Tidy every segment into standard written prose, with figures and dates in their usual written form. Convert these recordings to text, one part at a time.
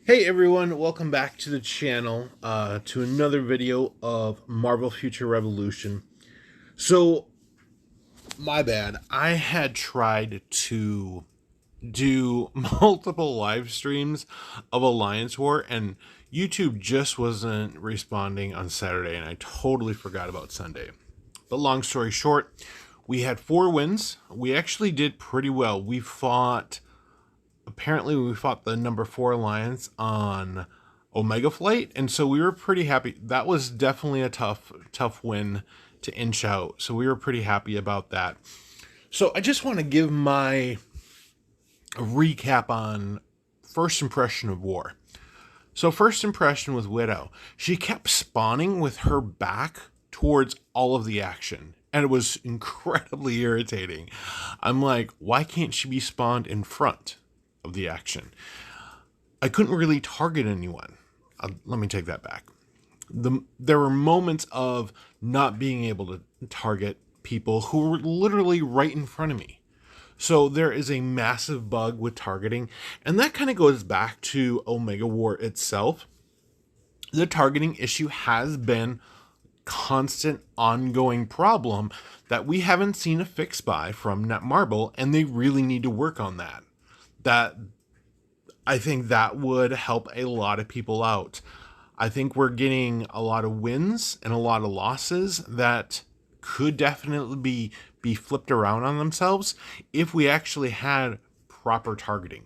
Hey everyone, welcome back to the channel, to another video of Marvel Future Revolution. So, my bad, I had tried to do multiple live streams of Alliance War, and YouTube just wasn't responding on Saturday, and I totally forgot about Sunday. But long story short, we had 4 wins. We actually did pretty well. We fought the number 4 alliance on Omega Flight, and so we were pretty happy. That was definitely a tough win to inch out, so we were pretty happy about that. So I just want to give my recap on first impression of war. So first impression with Widow, she kept spawning with her back towards all of the action, and it was incredibly irritating. I'm like, why can't she be spawned in front of the action? I couldn't really target anyone. Let me take that back. There were moments of not being able to target people who were literally right in front of me. So there is a massive bug with targeting, and that kind of goes back to Omega War itself. The targeting issue has been constant ongoing problem that we haven't seen a fix by from Netmarble, and they really need to work on that. I think that would help a lot of people out. I think we're getting a lot of wins and a lot of losses that could definitely be flipped around on themselves if we actually had proper targeting.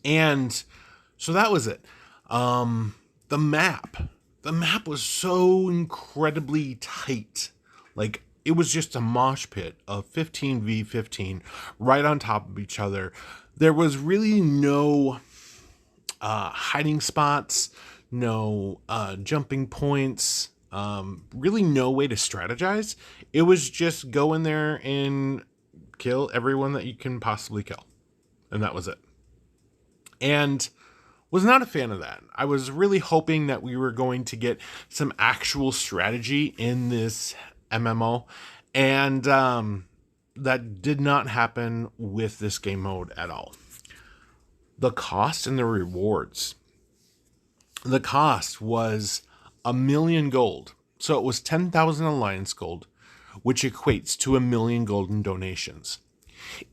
And so that was it. The map. The map was so incredibly tight. Like, it was just a mosh pit of 15v15 right on top of each other. There was really no hiding spots, no jumping points, really no way to strategize. It was just go in there and kill everyone that you can possibly kill. And that was it. And was not a fan of that. I was really hoping that we were going to get some actual strategy in this MMO, and that did not happen with this game mode at all. The cost and the rewards. The cost was 1,000,000 gold. So it was 10,000 Alliance gold, which equates to 1,000,000 gold in donations.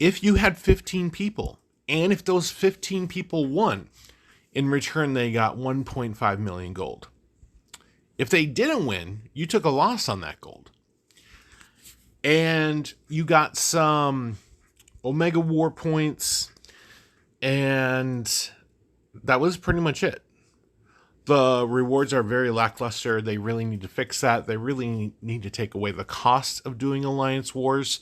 If you had 15 people, and if those 15 people won, in return they got 1.5 million gold. If they didn't win, you took a loss on that gold. And you got some Omega War points, and that was pretty much it. The rewards are very lackluster. They really need to fix that. They really need to take away the cost of doing Alliance Wars.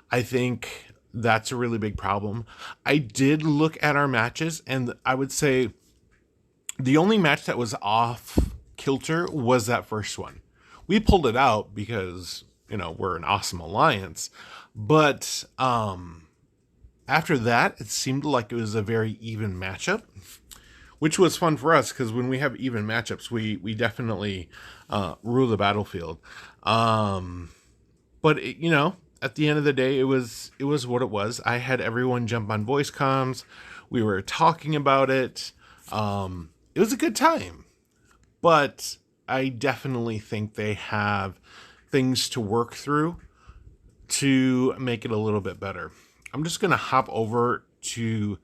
I think that's a really big problem. I did look at our matches, and I would say the only match that was off kilter was that first one. We pulled it out because, we're an awesome alliance. But after that, it seemed like it was a very even matchup, which was fun for us because when we have even matchups, we definitely rule the battlefield. But at the end of the day, it was what it was. I had everyone jump on voice comms. We were talking about it. It was a good time, but I definitely think they have things to work through to make it a little bit better. I'm just gonna hop over to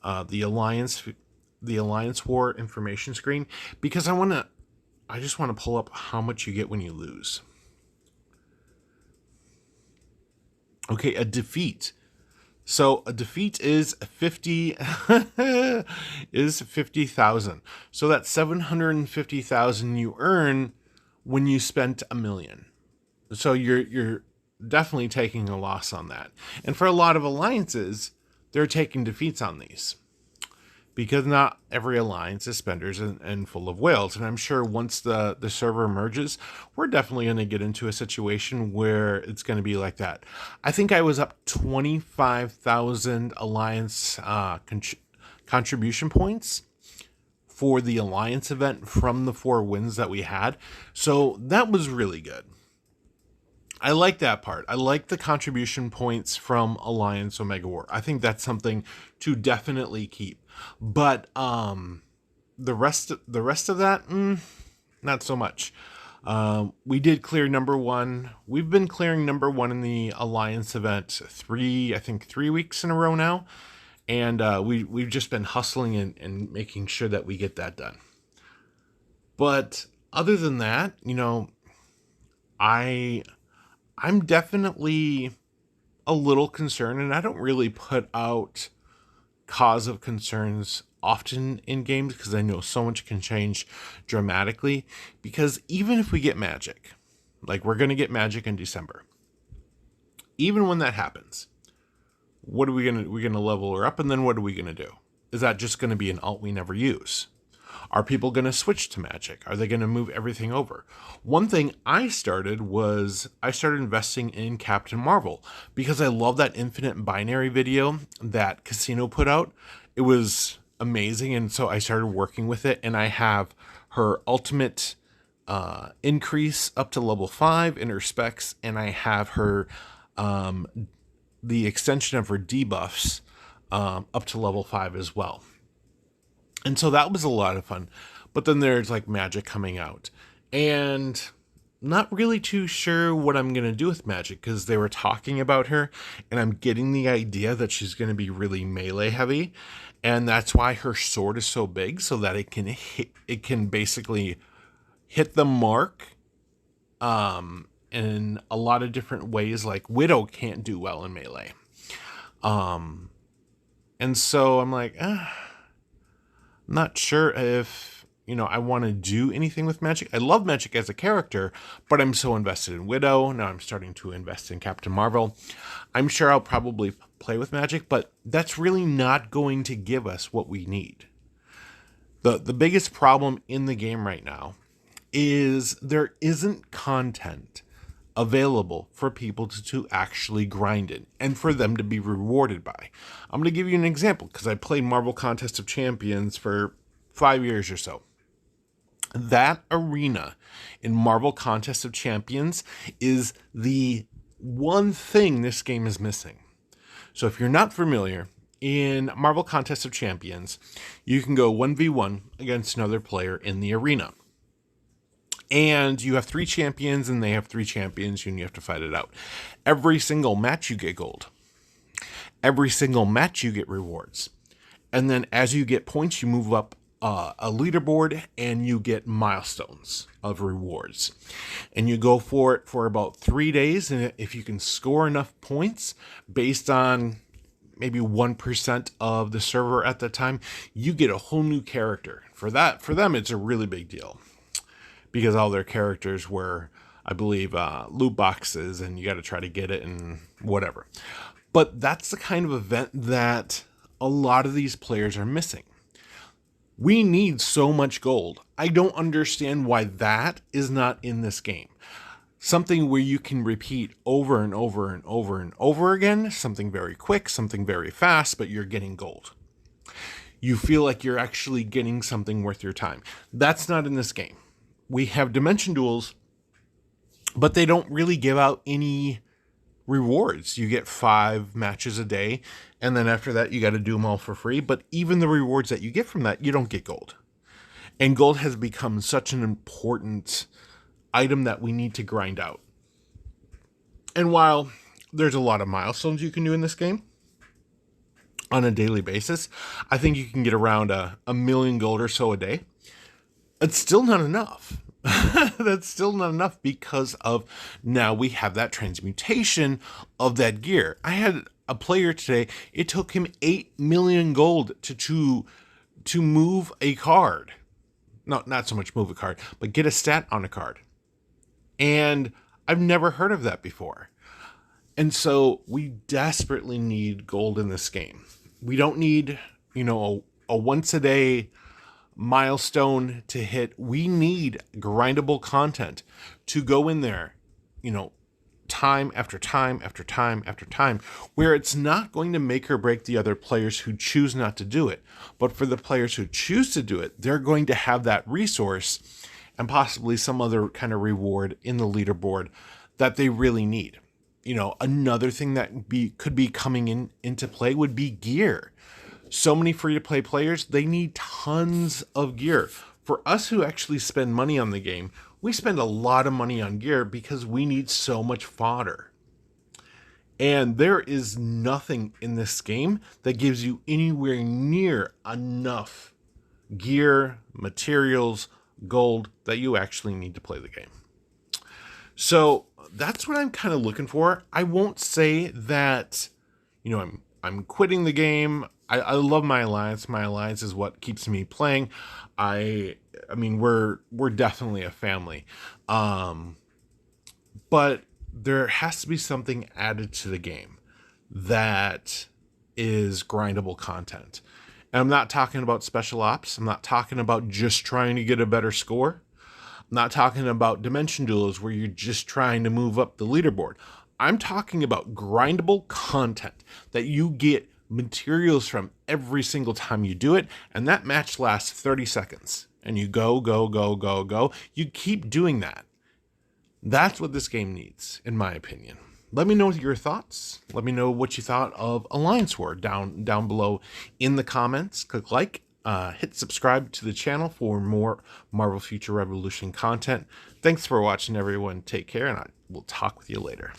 the Alliance War information screen because I just want to pull up how much you get when you lose. Okay, a defeat. So a defeat is 50,000. So that's 750,000 you earn when you spent 1,000,000. So you're definitely taking a loss on that. And for a lot of alliances, they're taking defeats on these, because not every alliance is spenders and full of whales. And I'm sure once the server merges, we're definitely going to get into a situation where it's going to be like that. I think I was up 25,000 alliance contribution points for the alliance event from the 4 wins that we had. So that was really good. I like that part. I like the contribution points from Alliance Omega War. I think that's something to definitely keep. But the rest of that, not so much. We did clear number one. We've been clearing number one in the Alliance event I think 3 weeks in a row now. And we've just been hustling and making sure that we get that done. But other than that, I'm definitely a little concerned, and I don't really put out cause of concerns often in games because I know so much can change dramatically. Because even if we get Magic, like we're going to get Magic in December, even when that happens, what are we're going to level her up, and then what are we going to do? Is that just going to be an alt we never use? Are people going to switch to Magic? Are they going to move everything over? One thing I started investing in Captain Marvel because I love that Infinite Binary video that Casino put out. It was amazing, and so I started working with it, and I have her ultimate increase up to level 5 in her specs, and I have her the extension of her debuffs up to level 5 as well. And so that was a lot of fun. But then there's like Magic coming out. And not really too sure what I'm going to do with Magic because they were talking about her. And I'm getting the idea that she's going to be really melee heavy. And that's why her sword is so big, so that it can basically hit the mark in a lot of different ways. Like Widow can't do well in melee. And so I'm like, not sure if, I want to do anything with Magic. I love Magic as a character, but I'm so invested in Widow. Now I'm starting to invest in Captain Marvel. I'm sure I'll probably play with Magic, but that's really not going to give us what we need. The biggest problem in the game right now is there isn't content available for people to actually grind it and for them to be rewarded by. I'm going to give you an example because I played Marvel Contest of Champions for 5 years or so. That arena in Marvel Contest of Champions is the one thing this game is missing. So if you're not familiar, in Marvel Contest of Champions, you can go 1v1 against another player in the arena. And you have 3 champions, and they have 3 champions, and you have to fight it out. Every single match, you get gold. Every single match, you get rewards. And then as you get points, you move up a leaderboard, and you get milestones of rewards. And you go for it for about 3 days, and if you can score enough points based on maybe 1% of the server at the time, you get a whole new character. For them, it's a really big deal. Because all their characters were, I believe, loot boxes, and you got to try to get it and whatever. But that's the kind of event that a lot of these players are missing. We need so much gold. I don't understand why that is not in this game. Something where you can repeat over and over and over and over again, something very quick, something very fast, but you're getting gold. You feel like you're actually getting something worth your time. That's not in this game. We have Dimension Duels, but they don't really give out any rewards. You get 5 matches a day, and then after that, you got to do them all for free. But even the rewards that you get from that, you don't get gold. And gold has become such an important item that we need to grind out. And while there's a lot of milestones you can do in this game on a daily basis, I think you can get around a million gold or so a day. It's still not enough. That's still not enough because of now we have that transmutation of that gear. I had a player today, it took him 8 million gold to move a card. No, not so much move a card, but get a stat on a card. And I've never heard of that before. And so we desperately need gold in this game. We don't need, a once a day milestone to hit. We need grindable content to go in there, time after time after time after time, where it's not going to make or break the other players who choose not to do it. But for the players who choose to do it, they're going to have that resource and possibly some other kind of reward in the leaderboard that they really need. You know, another thing that could be coming into play would be gear. So many free-to-play players, they need tons of gear. For us who actually spend money on the game, we spend a lot of money on gear because we need so much fodder. And there is nothing in this game that gives you anywhere near enough gear, materials, gold that you actually need to play the game. So that's what I'm kind of looking for. I won't say that, you know, I'm quitting the game. I love my alliance. My alliance is what keeps me playing. I mean, we're definitely a family. But there has to be something added to the game that is grindable content. And I'm not talking about special ops. I'm not talking about just trying to get a better score. I'm not talking about dimension duels where you're just trying to move up the leaderboard. I'm talking about grindable content that you get materials from every single time you do it, and that match lasts 30 seconds. And you go. You keep doing that. That's what this game needs, in my opinion. Let me know your thoughts. Let me know what you thought of Alliance War down below in the comments. Click like, hit subscribe to the channel for more Marvel Future Revolution content. Thanks for watching, everyone. Take care, and I will talk with you later.